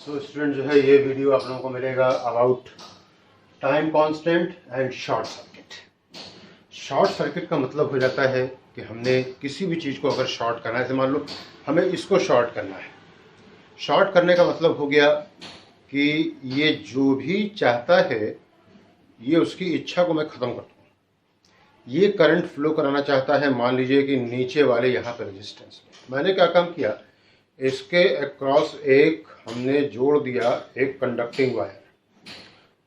So student जो है ये वीडियो आप लोगों को मिलेगा about time constant and short circuit. Short circuit का मतलब हो जाता है कि हमने किसी भी चीज़ को अगर शॉर्ट करना है, जैसे मान लो हमें इसको शॉर्ट करना है। शॉर्ट करने का मतलब हो गया कि ये जो भी चाहता है ये उसकी इच्छा को मैं ख़त्म कर दूँ। ये करंट फ्लो कराना चाहता है, मान लीजिए कि नीचे वाले यहाँ पर रेजिस्टेंस में मैंने क्या काम किया, इसके अक्रॉस एक हमने जोड़ दिया एक कंडक्टिंग वायर,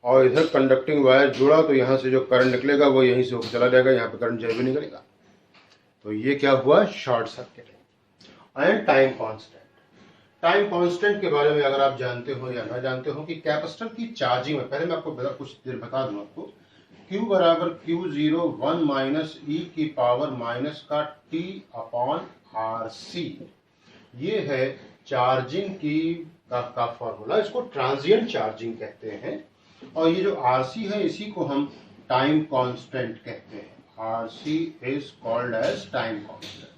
और इधर कंडक्टिंग वायर जुड़ा तो यहाँ से जो करंट निकलेगा वो यहीं से होकर चला जाएगा, यहाँ पे करंट जब भी निकलेगा। तो ये क्या हुआ, शॉर्ट सर्किट है। And time constant, time constant के बारे में अगर आप जानते हो या ना जानते हो कि कैपेसिटर की चार्जिंग में, पहले मैं आपको कुछ देर बता दूं आपको, Q बराबर Q0 1 माइनस ई की पावर माइनस का T अपॉन RC, ये है चार्जिंग की का फॉर्मूला। इसको ट्रांजिएंट चार्जिंग कहते हैं, और ये जो RC है इसी को हम टाइम कांस्टेंट कहते हैं। RC is called as time constant.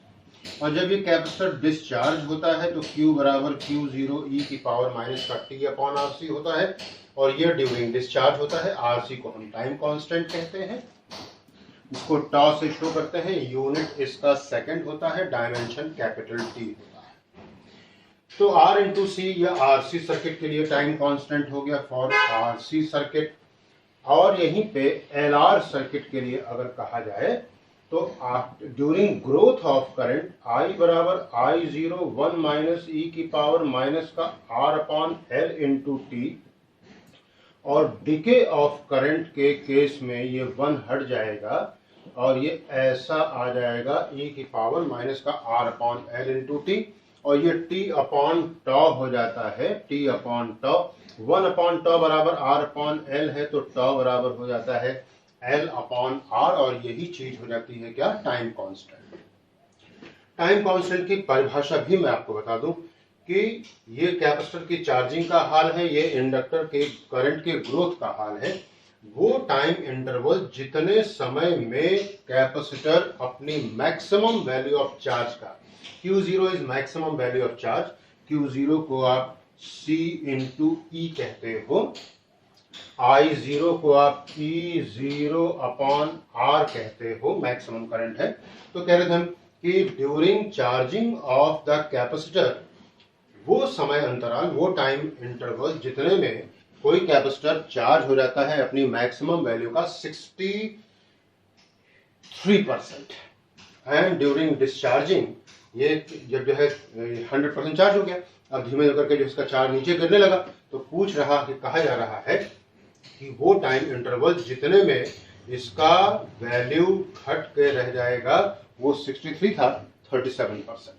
और जब ये कैपेसिटर डिस्चार्ज होता है तो Q बराबर Q0 ई की पावर माइनस का T अपॉन RC होता है, और ये ड्यूरिंग डिस्चार्ज होता है। RC को हम टाइम कांस्टेंट कहते हैं। इसको टॉ से शो करते हैं, यूनिट इसका सेकंड होता है, डायमेंशन कैपिटल T होता है। तो R इंटू सी या RC सर्किट के लिए टाइम कांस्टेंट हो गया फॉर RC सर्किट। और यहीं पे LR सर्किट के लिए अगर कहा जाए तो during growth of current I बराबर I0 1 माइनस ई की पावर माइनस का R upon L into T, और डिके ऑफ करंट के केस में ये 1 हट जाएगा और ये ऐसा आ जाएगा e की पावर माइनस का R upon L into T, और ये T अपॉन टॉ हो जाता है, T अपॉन टॉ। 1 अपॉन टॉ बराबर R अपॉन L है, तो टॉ बराबर हो जाता है L अपॉन R, और यही चीज हो जाती है क्या, टाइम कांस्टेंट। टाइम कांस्टेंट की परिभाषा भी मैं आपको बता दूं कि ये कैपेसिटर की चार्जिंग का हाल है, ये इंडक्टर के करंट के ग्रोथ का हाल है। वो टाइम इंटरवल जितने समय में कैपेसिटर अपनी मैक्सिमम वैल्यू ऑफ चार्ज का, Q0 is maximum value of charge, Q0 को आप C इंटू E कहते हो, I0 को आप E0 अपॉन R कहते हो, मैक्सिमम करंट है। तो कह रहे थे हम कि during charging of the capacitor, वो समय अंतराल, वो टाइम इंटरवल जितने में कोई कैपेसिटर चार्ज हो जाता है अपनी मैक्सिमम वैल्यू का 63%, एंड ड्यूरिंग डिस्चार्जिंग, ये जब जो है 100% चार्ज हो गया, अब धीमे होकर के जो इसका चार्ज नीचे गिरने लगा, तो कहा जा रहा है कि वो टाइम इंटरवल जितने में इसका वैल्यू घट के रह जाएगा, वो 63 था 37%।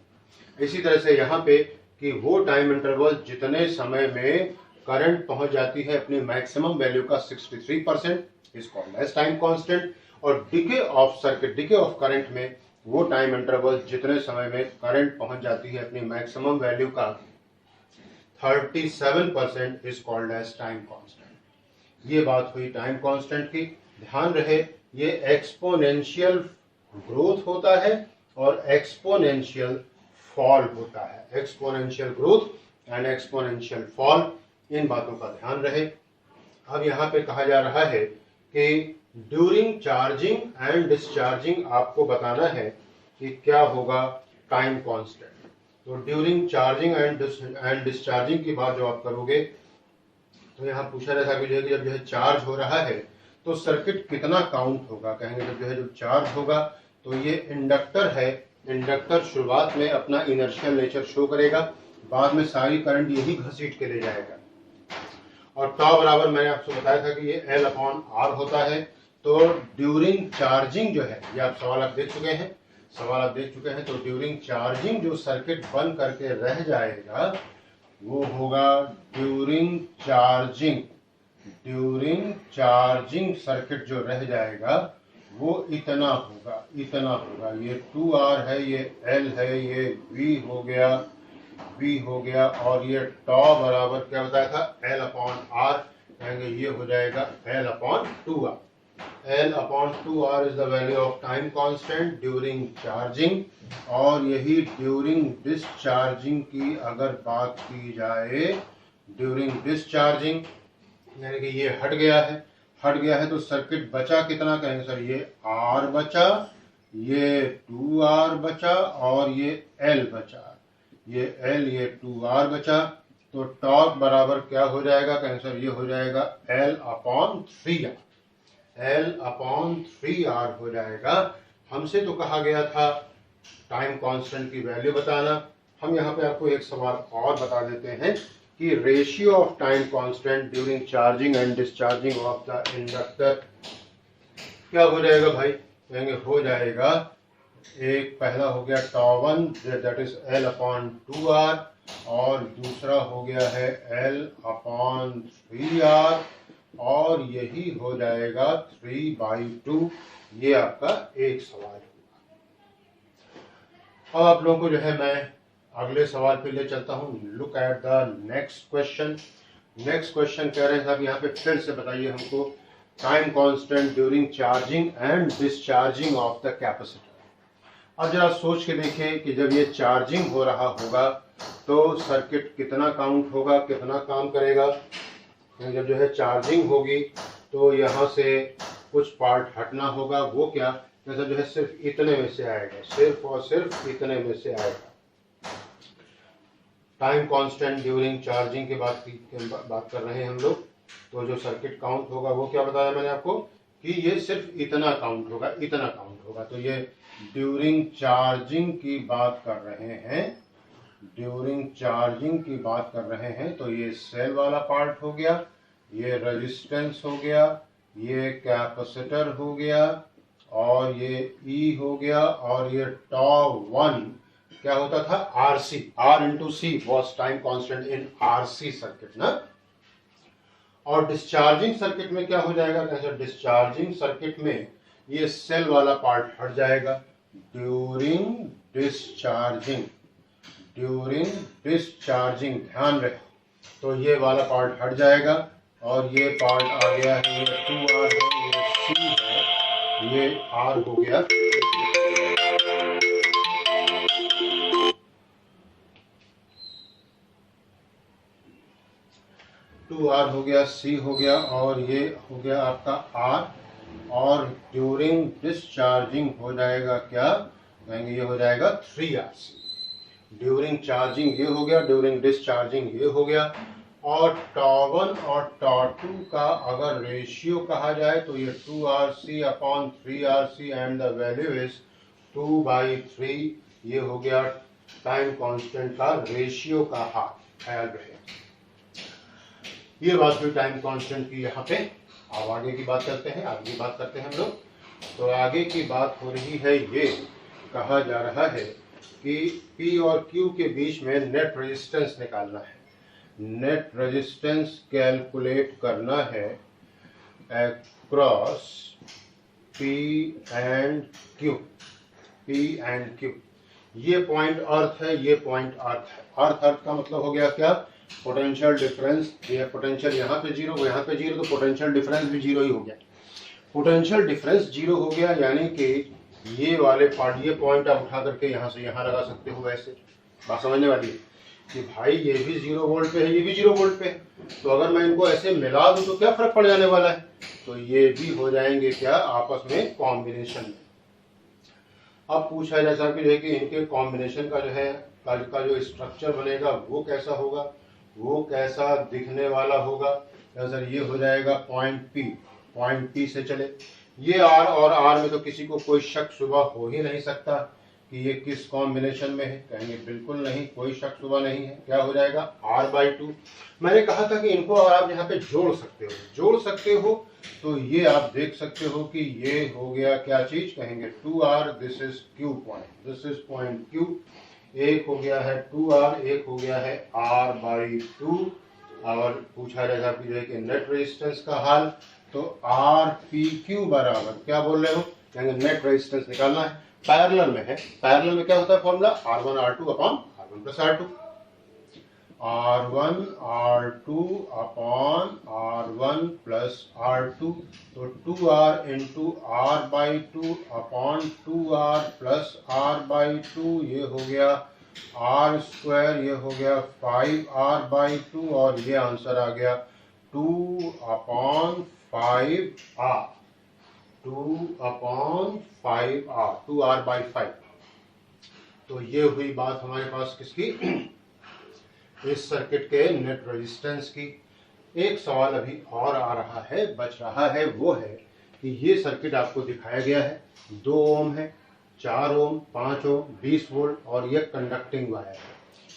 इसी तरह से यहाँ पे कि वो टाइम इंटरवल जितने समय में करंट पहुंच जाती है अपनी मैक्सिमम वैल्यू का 63% is called as time constant. और decay of circuit, decay of current में वो टाइम इंटरवल जितने समय में करंट पहुंच जाती है अपनी मैक्सिमम वैल्यू का 37% is called as time constant. ये बात हुई टाइम कांस्टेंट की। ध्यान रहे, ये एक्सपोनेंशियल ग्रोथ होता है और एक्सपोनेंशियल फॉल होता है। Exponential growth and exponential fall, इन बातों का ध्यान रहे। अब यहाँ पे कहा जा रहा है कि ड्यूरिंग चार्जिंग एंड डिस्चार्जिंग आपको बताना है कि क्या होगा टाइम कांस्टेंट। तो ड्यूरिंग चार्जिंग एंड डिस्चार्जिंग की बात जो आप करोगे, तो यहाँ पूछा रहा था कि जब जो है चार्ज हो रहा है तो सर्किट कितना काउंट होगा। कहेंगे जब चार्ज होगा तो ये इंडक्टर है, इंडक्टर शुरुआत में अपना इनर्शियल नेचर शो करेगा, बाद में सारी करंट यही घसीट के ले जाएगा। और टॉ बराबर मैंने आपसे बताया था कि ये L अपॉन R होता है। तो ड्यूरिंग चार्जिंग जो है, ये आप सवाल देख चुके हैं, तो ड्यूरिंग चार्जिंग जो सर्किट बंद करके रह जाएगा वो होगा ड्यूरिंग चार्जिंग सर्किट जो रह जाएगा वो इतना होगा। ये 2R है, ये L है, ये V हो गया, और ये टॉ बराबर क्या बताया था, L अपॉन R, कहेंगे ये हो जाएगा L upon 2R। L upon 2R is the value of time constant during charging. और यही ड्यूरिंग डिस्चार्जिंग की अगर बात की जाए ड्यूरिंग डिस्चार्जिंग, यानी कि ये हट गया है तो सर्किट बचा कितना कहेंगे सर, ये R बचा, ये 2R बचा और ये L बचा, ये L ये 2R बचा, तो टॉर्क बराबर क्या हो जाएगा कहेंगे सर, ये हो जाएगा L/3R, L/3R हो जाएगा। हमसे तो कहा गया था टाइम कांस्टेंट की वैल्यू बताना, हम यहाँ पे आपको एक सवाल और बता देते हैं कि ratio of time constant during charging and discharging of the inductor क्या हो जाएगा भाई, कहेंगे हो जाएगा, एक पहला हो गया τ1 दैट इज L/2R और दूसरा हो गया है L/3R और यही हो जाएगा 3/2। ये आपका एक सवाल हुआ। अब आप लोगों को जो है मैं अगले सवाल पे ले चलता हूँ। Look at the next question. Next question कह रहे हैं साहब यहाँ पे फिर से बताइए हमको time constant during charging and discharging of the capacitor. अब जरा सोच के देखिए कि जब ये चार्जिंग हो रहा होगा तो सर्किट कितना काउंट होगा, कितना काम करेगा। जब जो है चार्जिंग होगी तो यहाँ से कुछ पार्ट हटना होगा, वो क्या, जैसा जो है सिर्फ इतने में से आएगा, सिर्फ और सिर्फ इतने में से आएगा। टाइम कांस्टेंट ड्यूरिंग चार्जिंग के बात कर रहे हैं हम लोग, तो जो सर्किट काउंट होगा वो क्या बताया मैंने आपको कि ये सिर्फ इतना काउंट होगा, इतना काउंट होगा। तो ये ड्यूरिंग चार्जिंग की बात कर रहे हैं, ड्यूरिंग चार्जिंग की बात कर रहे हैं, तो ये सेल वाला पार्ट हो गया, ये रेजिस्टेंस हो गया, ये कैपेसिटर हो गया और ये E हो गया और ये τ1 क्या होता था, RC, R into C was time constant in RC circuit ना। और डिस्चार्जिंग सर्किट में क्या हो जाएगा, कैसे, डिस्चार्जिंग सर्किट में ये सेल वाला पार्ट हट जाएगा ड्यूरिंग डिस्चार्जिंग, ड्यूरिंग डिस्चार्जिंग, ध्यान रहे। तो ये वाला पार्ट हट जाएगा और ये पार्ट आ गया है, ये 2R है, ये C है, ये R हो गया। 2R हो गया, C हो गया और ये हो गया आपका R। और ड्यूरिंग डिस्चार्जिंग हो जाएगा क्या, कहेंगे ये हो जाएगा 3RC। ड्यूरिंग चार्जिंग ये हो गया, ड्यूरिंग डिस्चार्जिंग ये हो गया। और τ1 और τ2 का अगर रेशियो कहा जाए तो ये 2RC/3RC and the value is 2/3। ये हो गया टाइम कांस्टेंट का रेशियो का हाल, ख्याल रहे। ये बात हुई टाइम कांस्टेंट की यहाँ पे। अब आगे की बात करते हैं, आगे की बात करते हैं हम लोग। तो आगे की बात हो रही है, ये कहा जा रहा है कि P और Q के बीच में नेट रेजिस्टेंस निकालना है। नेट रेजिस्टेंस कैलकुलेट करना है across P and Q, P and Q। ये पॉइंट अर्थ है, ये पॉइंट अर्थ है। अर्थ का मतलब हो गया क्या, पोटेंशियल डिफरेंस। ये पोटेंशियल यहाँ पे जीरो, यहाँ पे जीरो, तो पोटेंशियल डिफरेंस भी जीरो ही हो गया। पोटेंशियल डिफरेंस जीरो हो गया यानी कि ये वाले पार्ट, ये पॉइंट आप उठा करके यहाँ से यहाँ लगा सकते हो। ऐसे बात समझने वाली है कि भाई ये भी 0 वोल्ट पे है, ये भी 0 वोल्ट पे है, तो अगर मैं इनको ऐसे मिला दूं तो क्या फर्क पड़ जाने वाला है, तो ये भी हो जाएंगे क्या, आपस में कॉम्बिनेशन में। अब पूछा जैसा कि इनके कॉम्बिनेशन का जो है का जो स्ट्रक्चर बनेगा वो कैसा होगा, वो कैसा दिखने वाला होगा। सर ये हो जाएगा पॉइंट P से चले, ये R और R में तो किसी को कोई शक शुबा हो ही नहीं सकता कि ये किस कॉम्बिनेशन में है, कहेंगे बिल्कुल नहीं, कोई शक शुबा नहीं है। क्या हो जाएगा R/2। मैंने कहा था कि इनको आप यहाँ पे जोड़ सकते हो, तो ये आप देख सकते हो कि ये हो गया क्या चीज, कहेंगे 2R, this is Q point, this is point Q। एक हो गया है 2R, एक हो गया है R/2। और पूछा जाएगा कि नेट रेजिस्टेंस का हाल, तो RPQ बराबर क्या बोल रहे हो, कहेंगे नेट रेजिस्टेंस निकालना है। पैरेलल में है, पैरेलल में क्या होता है formula, R1R2/R1 + R2, R1R2/R1 + R2। तो 2R × R/2/2R + R/2, ये हो गया आर स्क्वायर, ये हो गया 5r/2 और ये आंसर आ गया 2/5r, 2/5r, 2r/5। तो ये हुई बात हमारे पास किसकी, इस सर्किट के नेट रेजिस्टेंस की। एक सवाल अभी और आ रहा है, बच रहा है, वो है कि ये सर्किट आपको दिखाया गया है 2 ओम है, 4 ओम, 5 ओम, 20 वोल्ट और ये कंडक्टिंग वायर है।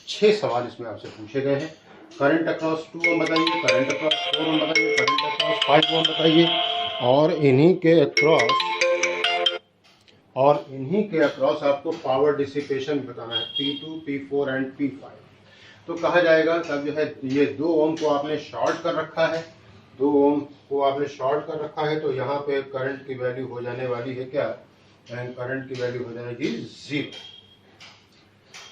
6 सवाल इसमें आपसे पूछे गए हैं। करंट अक्रॉस 2 ओम बताइए, करंट अक्रॉस 4 ओम बताइए, करंट अक्रॉस 5 ओम बताइए, और इन्हीं के अक्रॉस आपको पावर डिसिपेशन बताना है, P2, P4 एंड P5। तो कहा जाएगा तब जो है ये 2 ओम को आपने शॉर्ट कर रखा है, 2 ओम को आपने शॉर्ट कर रखा है, तो यहाँ पे करंट की वैल्यू हो जाने वाली है क्या, एंड करंट की वैल्यू हो जाएगी 0,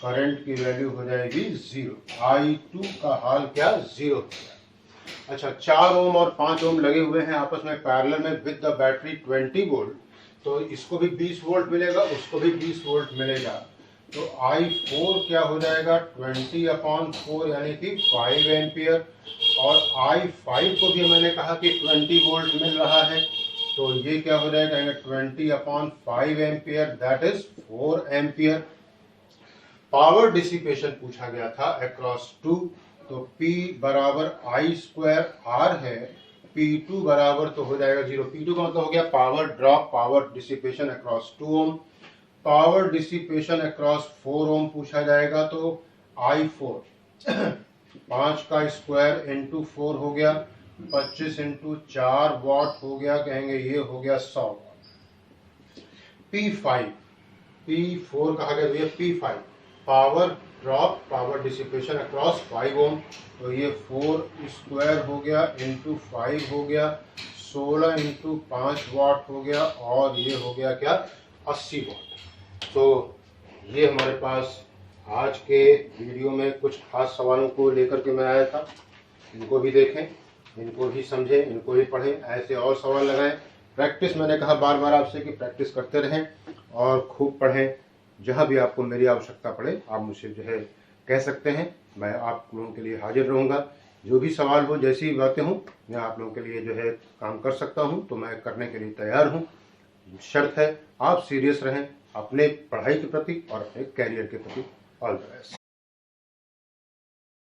करंट की वैल्यू हो जाएगी 0, I2 का हाल क्या 0 हो गया। अच्छा, 4 ओम और 5 ओम लगे हुए हैं आपस में पैरेलल में विद द बैटरी 20 वोल्ट, तो इसको भी 20 वोल्ट मिलेगा, उसको भी 20 वोल्ट मिलेगा। तो I4 क्या हो जाएगा 20/4 यानी कि 5 एम्पियर, और I5 को भी मैंने कहा कि 20 वोल्ट मिल रहा है, तो ये क्या हो जाएगा 20/5 ampere, that is 4 ampere. Power dissipation पूछा गया था अक्रॉस 2, तो P बराबर I स्क्वायर R है, P2 बराबर तो हो जाएगा 0, P2 का मतलब हो गया power drop, power dissipation across 2 ओम, पावर डिसिपेशन अक्रॉस 4 ओम पूछा जाएगा, तो I4 5 का स्क्वायर इंटू 4 हो गया, 25 इंटू 4 वाट हो गया, कहेंगे ये हो गया 100 वाट। P4 कहा गया भैया P5 power drop, power dissipation across 5 ओम, तो ये 4 स्क्वायर हो गया इंटू 5 हो गया, 16 इंटू 5 वाट हो गया, और ये हो गया क्या 80 वाट। तो ये हमारे पास आज के वीडियो में कुछ खास सवालों को लेकर के मैं आया था। इनको भी देखें, इनको भी समझें, इनको भी पढ़ें, ऐसे और सवाल लगाएं। प्रैक्टिस मैंने कहा बार बार आपसे कि प्रैक्टिस करते रहें और खूब पढ़ें। जहाँ भी आपको मेरी आवश्यकता पड़े आप मुझसे जो है कह सकते हैं, मैं आप लोगों के लिए हाजिर रहूँगा। जो भी सवाल हो, जैसी बातें हों, मैं आप लोगों के लिए जो है काम कर सकता हूँ, तो मैं करने के लिए तैयार हूँ। शर्त है आप सीरियस रहें अपने पढ़ाई के प्रति और अपने कैरियर के प्रति। All the best.